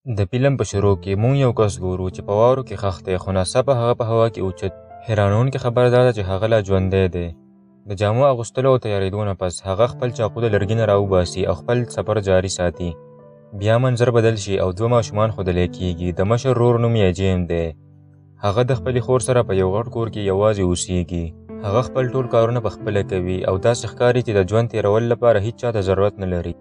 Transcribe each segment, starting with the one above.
د فلم په شروع کې مونږ یو کس ګورو چې په واورو کې خښ دی، خو ناڅاپه هغه په هوا کې اوچت. حیرانونکې خبره دا ده چې هغه لا ژوندی دی. د جامو اغوستلو او تیارېدو نه پس هغه خپل چاقو د لرګي نه راوباسي او خپل سفر جاري ساتي. بیا منظر بدل شي او دوه ماشومان ښودلی کېږي. د مشر ورور نوم یې جیم دی. هغه د خپلې خور سره په یو غټ کور کې یوازې اوسېږي. هغه خپل ټول کارونه پخپله کوي او داسې ښکاري چې د ژوند تېرولو لپاره هیڅ چا ته ضرورت نه لري.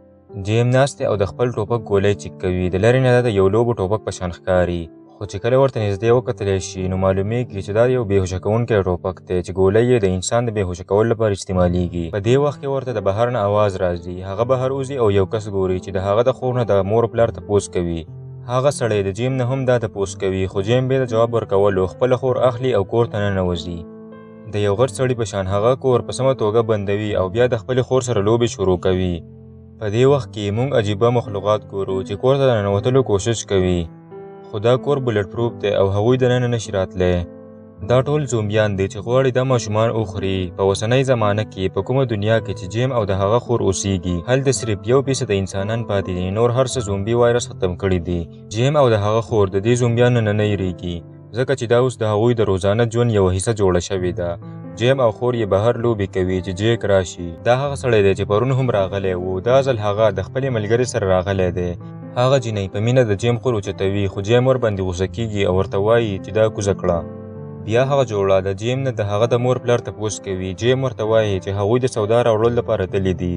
جیم ناست دی او د خپل ټوپک ګولۍ چیک کوي. د لرې نه د یو لوبو ټوپک په شان ښکاري، خو چې کله ورته نږدې وکتلی شي نو معلومیږي چې دا یو بېهوشه کوونکی ټوپک دی چې ګولۍ یې د انسان د بېهوشه کولو لپاره استعمالیږي. په دې وخت کې ورته د بهر نه اواز راځي. هغه بهر وځي او یو کس ګوري چې د هغه د خور نه د مور پلار تپوس کوي. هغه سړی د جیم نه هم دا تپوس کوي، خو جیم بې د جواب ورکولو خپله خور اخلي او کور ته ننوځي. د یو غټ سړي په شان هغه کور په سمه توګه بندوي او بیا د خپلې خور سره لوبې شروع کوي. په دې وخت کې موږ عجیبه مخلوقات ګورو چې کور ته د ننوتلو کوشش کوي، خو دا کور بلټ پروف دی او هغوی دننه نشي راتلی. دا ټول زومبیان دي چې غواړي دا ماشومان وخوري. په اوسنۍ زمانه کې په کومه دنیا کې چې جیم او د هغه خور اوسېږي هلته صرف 1% د انسانان پاتې دي، نور هر څه زومبي وایرس ختم کړي دي. جیم او د هغه خور د دې زومبیانو نه نه یریږي، ځکه چې دا اوس د هغوی د روزانه ژوند یوه حصه جوړه شوې ده. جیم او خور یې بهر لوبې کوي چې جیک راشي. دا هغه سړی دی چې پرون هم راغلی و. دا ځل هغه د خپلې ملګرې سره راغلی دی. هغه جینۍ په مینه د جیم خور اوچتوي، خو جیم ورباندې غوسه کېږي او ورته وایي چې دا کوزه کړه. بیا هغه جوړه د جیم نه د هغه د مور پلار تپوس کوي. جیم ورته وایي چې هغوی د سودا راوړلو لپاره تللي دي.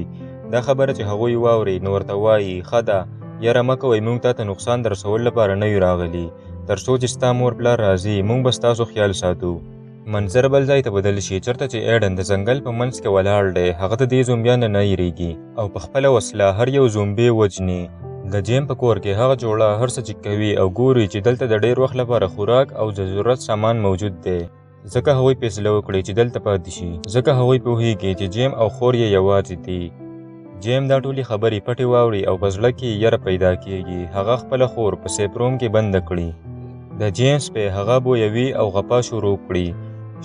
دا خبره چې هغوی واوري نو ورته وایي ښه ده، یاره مه کوئ، موږ تا ته نقصان در رسولو لپاره نه یو راغلي. تر څو چې ستا مور پلار راځي موږ به ستاسو خیال ساتو. منظر بل ځای ته بدل شي چېرته چې ایډن د ځنګل په منځ کې ولاړ دی. هغه د دې زومبیانو نه یریږي او په خپله وسله هر یو زومبي وجني. د جیم په کور کې هغه جوړه هر څه چیک کوي او ګوري چې دلته د ډېر وخت لپاره خوراک او د ضرورت سامان موجود دی. ځکه هغوی فیصله وکړي چې دلته پاتې شي، ځکه هغوی پوهېږي چې جیم او خور یې یوازې دي. جیم دا ټولې خبرې پټې واوري او په زړه کې یې یره پیدا کېږي. هغه خپله خور په سیف روم کې بنده کړي. د جیم سپی هغه بویوي او غپا شروع کړي.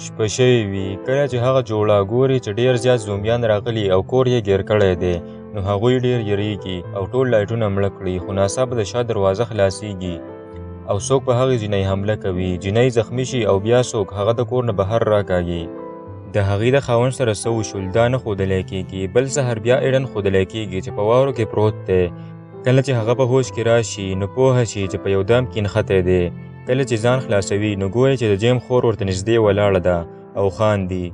شپه شوې وي. کله چې هغه جوړه ګوري چې ډېر زیات زومبیان راغلي او کور یې ګیر کړی دی نو هغوی ډېر یریږي او ټول لایټونه مړه کړي. خو ناڅاپه د شا دروازه خلاصېږي او څوک په هغې جینۍ حمله کوي. جینۍ زخمی شي او بیا څوک هغه د کور نه بهر راکاږي. د هغې د خاوند سره څه وشول دا نه ښودلی کېږي. بل سهار بیا ایډن ښودلی کېږي چې په واورو کې پروت دی. کله چې هغه په هوش کې راشي نو پوهه شي چې په یو دام کې نښتی دی. کله چې ځان خلاصوي نو ګوري چې د جیم خور ورته نږدې ولاړه ده او خاندي.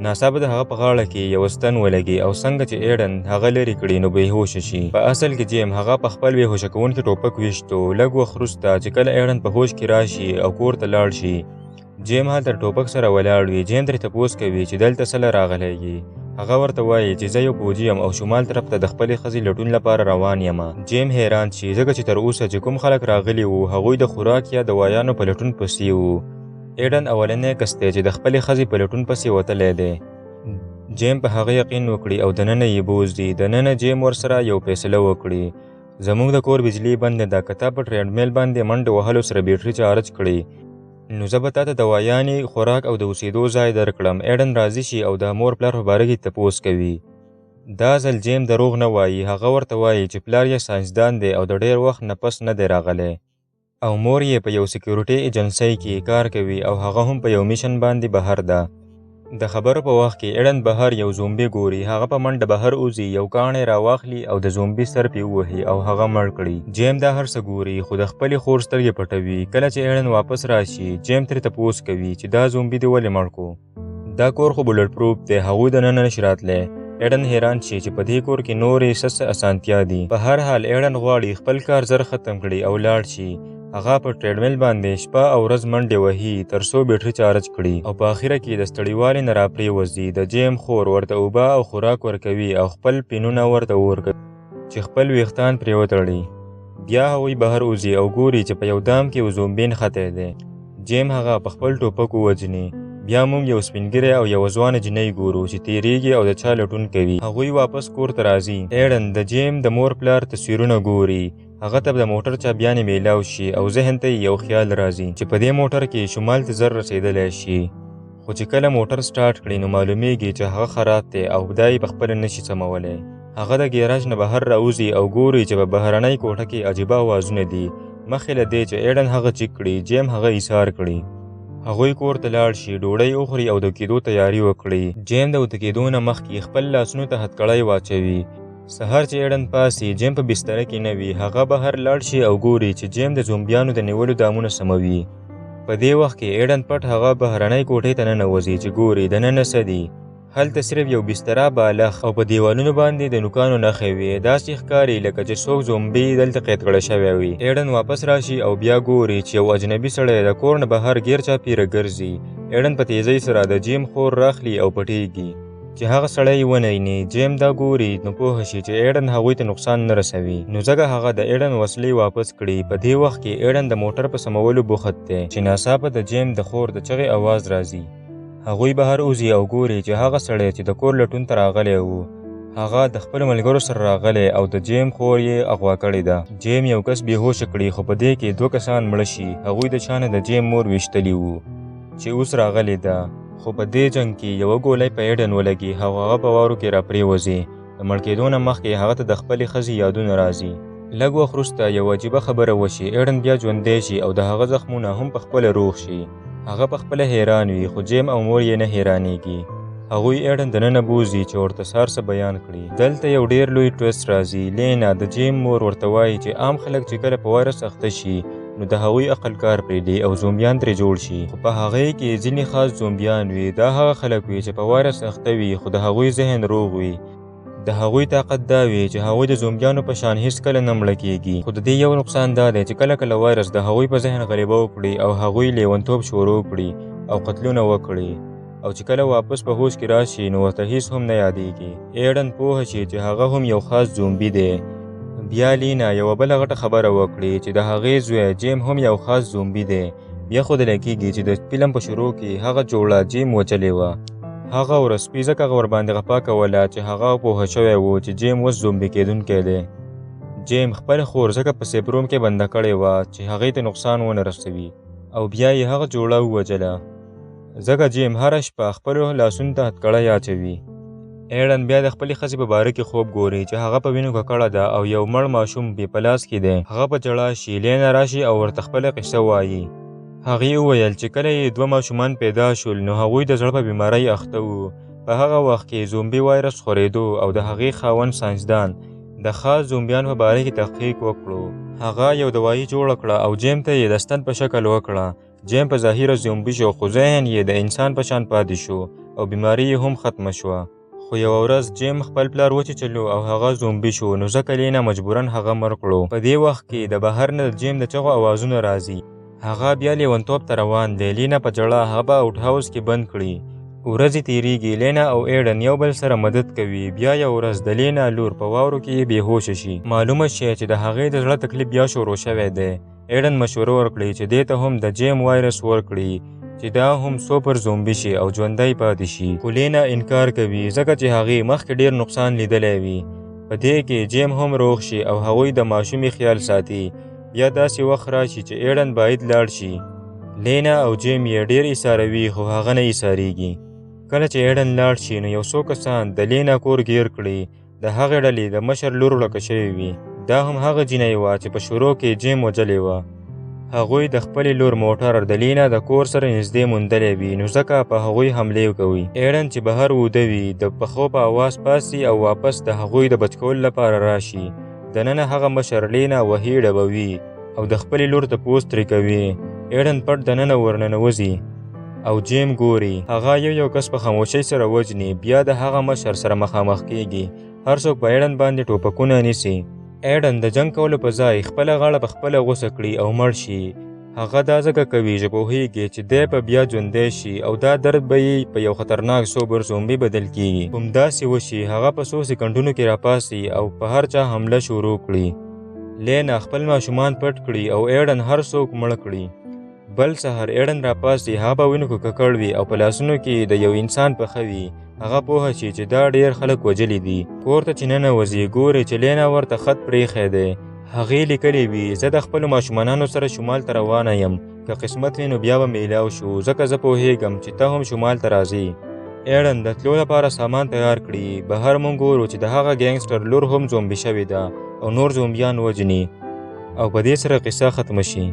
ناڅاپه د هغه په غاړه کې یو ستن ولګي او څنګه چې ایډن هغه لرې کړي نو بېهوشه شي. په اصل کې جیم هغه په خپل بېهوشه کوونکي ټوپک ویشتو. لږ وخت وروسته چې کله ایډن په هوش کې راشي او کور ته لاړ شي جیم هلته ټوپک سره ولاړ وي. جیم ترې تپوس کوي چې دلته څه له راغلی یې. هغه ورته وایي چې زه یو فوجي یم او شمال طرف ته د خپلې ښځې لټون لپاره روان یم. جیم حیران شي ځکه چې تر اوسه چې کوم خلک راغلي وو هغوی د خوراک یا دوایانو په لټون پسې وو. ایډن اولنی کس دی چې د خپلې ښځې په لټون پسې وتلی دی. جیم په هغه یقین وکړي او دننه یې بوځي. دننه جیم ورسره یو فیصله وکړي. زموږ د کور بجلي بنده ده، که تا په ټریډمیل باندې منډه وهلو سره بیټري چارج کړي نو زه به تا ته دوایانې، خوراک او د اوسېدو ځای درکړم. ایډن راضي شي او د مور پلار په باره کې تپوس کوي. دا ځل جیم دروغ نه وایي. هغه ورته وایي چې پلار یې ساینسدان دی او د ډېر وخت نه پس نه دی راغلی او مور یې په یو سکیورټي ایجنسۍ کې کار کوي او هغه هم په یو میشن باندې بهر ده. د خبرو په وخت کې ایډن بهر یو زومبي ګوري. هغه په منډه بهر وځي، یو کاڼی راواخلي او د زومبي سر پې ووهي او هغه مړ کړي. جیم دا هر څه ګوري خو د خپلې خور سترګې پټوي. کله چې ایډن واپس راشي جیم ترې تپوس کوي چې دا زومبي دې ولې مړ کو؟ دا کور خو بلټ پروف دی، هغوی دننه نشي راتلی. ایډن حیران شي چې په دې کور کې نورې څه اسانتیا دي. په هر حال ایډن غواړي خپل کار زر ختم کړي او لاړ شي. هغه په ټریډمیل باندې شپه او ورځ منډې وهي تر څو بیټري چارج کړي او په اخره کې د ستړیوالي نه راپرېوځي. د جیم خور ورته اوبه او خوراک ورکوي او خپل پینونه ورته ورکوي چې خپل ویښتان پرې وتړي. بیا هغوی بهر وځي او ګوري چې په یو دام کې یو زومبي نښتی دی. جیم هغه په خپل ټوپک ووژني. بیا موږ یو سپینګیری او یو ځوانه جینۍ ګورو چې تیریږي او د چا لټون کوي. هغوی واپس کور ته راځي. ایډن د جیم د مور پلار تصویرونه ګوري. هغه ته د موټر چابیانې میلاو شي او ذهن ته یو خیال راځي چې په دې موټر کې شمال ته زر رسېدلی شي. خو چې کله موټر سټارټ کړي نو معلومیږي چې هغه خراب دی او دا یې پخپله نشي سمولی. هغه د ګیراج نه بهر راوځي او ګوري چې په بهرنۍ کوټه کې عجیبه اوازونه دي. مخکې له دې چې ایډن هغه چیک کړي جیم هغه ایثار کړي. هغوی کور ته لاړ شي، ډوډۍ وخوري او د کېدو تیاری وکړي. جیم د وده کېدو نه مخکې خپل لاسونو ته هتکړۍ واچوي. سهار چې ایډن پاسي جیم په بستره کې نه وي، هغه بهر لاړ شي او ګوري چې جیم د زومبیانو د نیولو دامونه سموي. په دې وخت کې ایډن پټ هغه بهرنۍ کوټې ته ننوځي چې ګوري دننه څه دي. هلته صرف یو بستره، بالښت او په دیوالونو باندې د نوکانو نښې وي. داسې ښکاري لکه چې څوک زومبي دلته قید کړی شوی وي. ایډن واپس راشي او بیا ګوري چې یو اجنبي سړی د کور نه بهر ګیر چاپیره ګرځي. ایډن په تیزۍ سره د جیم خور راخلي او پټیږي چې هغه سړی ونیني. جیم دا ګوري نو پوه شي چې ایډن هغوی ته نقصان نه رسوي، نو ځکه هغه د ایډن وسلې واپس کړي. په دې وخت کې ایډن د موټر په سمولو بوخت دی چې ناڅاپه د جیم د خور د چغې اواز راځي. هغوی بهر وځي او ګوري چې هغه سړی چې د کور لټون ته راغلی و هغه د خپلو ملګرو سره راغلی او د جیم خور یې اغوا کړې ده. جیم یو کس بېهوشه کړي، خو په دې کې 2 کسان مړه شي. هغوی د چا نه د جیم مور ویشتلي وو چې اوس راغلی ده، خو په دې جنګ کې یوه ګولۍ په ایډن ولګي او هغه په واورو کې راپرېوځي. د مړ کېدو نه مخکې هغه ته د خپلې ښځې یادونه راځي. لږ وخت وروسته یوه عجیبه خبره وشي. ایډن بیا ژوندی شي او د هغه زخمونه هم پخپله روغ شي. هغه پخپله حیران وي، خو جیم او مور یې نه حیرانېږي. هغوی ایډن دننه بوځي چې ورته سهار څه بیان کړي. دلته یو ډېر لوی ټویسټ راځي. لینا د جیم مور ورته وایي چې عام خلک چې کله په وایرس اخته شي نو د هغوی عقل کار پرېږدي او زومبیان ترې جوړ شي، خو په هغې کې ځینې خاص زومبیان وي. دا هغه خلک وي چې په وایرس اخته وي خو د هغوی ذهن روغ وي. د هغوی طاقت دا وي چې هغوی د زومبیانو په شان هیڅکله نه مړه کېږي. خو د دې یو نقصان دا دی چې کله کله وایرس د هغوی په ذهن غلبه وکړي او هغوی لیونتوب شروع کړي او قتلونه وکړي، او چې کله واپس په هوش کې راشي نو ورته هیڅ هم نه یادېږي. ایډن پوه شي چې هغه هم یو خاص زومبي دی. بیا لینا یوه بله غټه خبره وکړي چې د هغې زوی جیم هم یو خاص زومبي دی. بیا ښودلی کېږي چې د فلم په شروع کې هغه جوړه جیم وچلې وه. هغه ورځ سپي ځکه ورباندې غپا کوله چې هغه پوه شوی و چې جیم اوس زومبي کېدونکی دی. جیم خپل خور ځکه په سیف روم کې بنده کړې وه چې هغې ته نقصان ونه رسوي، او بیا یې هغه جوړه ووژله. ځکه جیم هره شپه خپلو لاسونو ته هتکړۍ اچوي. ایډن بیا د خپلې ښځې په باره کې خوب ګوري چې هغه په وینو ککړه ده او یو مړ ماشوم بې په لاس کې دی. هغه په ژړا شي. لینا راشي او ورته خپله قصه وایي. هغې وویل چې کله یې 2 ماشومان پیدا شول نو هغوی د زړه په بیمارۍ اخته وو. په هغه وخت کې زومبي وایرس خورېدو او د هغې خاوند ساینسدان د خاص زومبیانو په باره کې تحقیق وکړو. هغه یو دوایي جوړه کړه او جیم ته یې د ستن په شکل وکړه. جیم په ظاهره زومبي شو خو ذهن یې د انسان په شان پاتې شو او بیماري یې هم ختمه شوه. خو یوه ورځ جیم خپل پلار وچیچلو او هغه زومبي شو، نو ځکه لینا مجبورن هغه مړ کړو. په دې وخت کې د بهر نه د جیم د چغو اوازونه راځي. هغه بیا لیونتوب ته روان دی. لینا په ژړا هغه په آوټ هاوس کې بند کړي. ورځې تیریږي. لینا او ایډن یو بل سره مدد کوي. بیا یو ورځ د لینا لور په واورو کې بېهوشه شي. معلومه شي چې د هغې د زړه تکلیف بیا شروع شوی دی. ایډن مشوره ورکړي چې دې ته هم د جیم وایرس ورکړي چې دا هم سوپر زومبي شي او ژوندی پاتې شي. خو لینا انکار کوي ځکه چې هغې مخکې ډېر نقصان لیدلی وي. په دې کې جیم هم روغ شي او هغوی د ماشومې خیال ساتي. بیا داسې وخت راشي چې ایډن باید لاړ شي. لینا او جیم یې ډېر ایثاروي خو هغه نه ایثارېږي. کله چې ایډن لاړ شي نو یو څو کسان د لینا کور ګیر کړي. د هغې ډلې د مشر لور ورکه شوې وي. دا هم هغه جینۍ وه چې په شروع کې جیم وژلې وه. هغوی د خپلې لور موټر د لینا د کور سره نږدې موندلی وي، نو ځکه په هغوی حملې کوي. ایډن چې بهر وده وي د پښو په اواز پاسي او واپس د هغوی د بچ کولو لپاره راشي. دننه هغه مشر لینا وهي ډبوي او د خپلې لور تپوس ترې کوي. ایډن پټ دننه ورننوځي او جیم ګوري. هغه یو کس په خاموشۍ سره وژني. بیا د هغه مشر سره مخامخ کېږي. هر څوک په ایډن باندې ټوپکونه نیسي. ایډن د جنګ کولو په ځای خپله غاړه په خپله غوڅه کړي او مړ شي. هغه دا ځکه کوي چې پوهیږي چې دی به بیا ژوندی شي او دا درد به یې په یو خطرناک سوبر زومبي بدل کېږي. همداسې وشي. هغه په څو سکندونو کې راپاسي او په هر چا حمله شروع کړي. لینا خپل ماشومان پټ کړي او ایډن هر څوک مړه کړي. بل سهار ایډن راپاسي. هغه په وینو کې ککړ وي او په لاسونو کې د یو انسان پښه وي. هغه پوه شي چې دا ډېر خلک وژلي دي. کور ته چې ننوځي ګوري چې لینا ورته خط پرېښی دی. هغې لیکلی وي زه د خپلو ماشومانانو سره شمال ته روانه یم. که قسمت وي نو بیا به میلاو شو ځکه زه پوهیږم چې ته هم شمال ته راځې. ایډن د تلو لپاره سامان تیار کړي. بهر مونږ ګورو چې د هغه ګینګسټر لور هم زومبي شوې ده او نور زومبیان وژني او په دې سره قصه ختمه شي.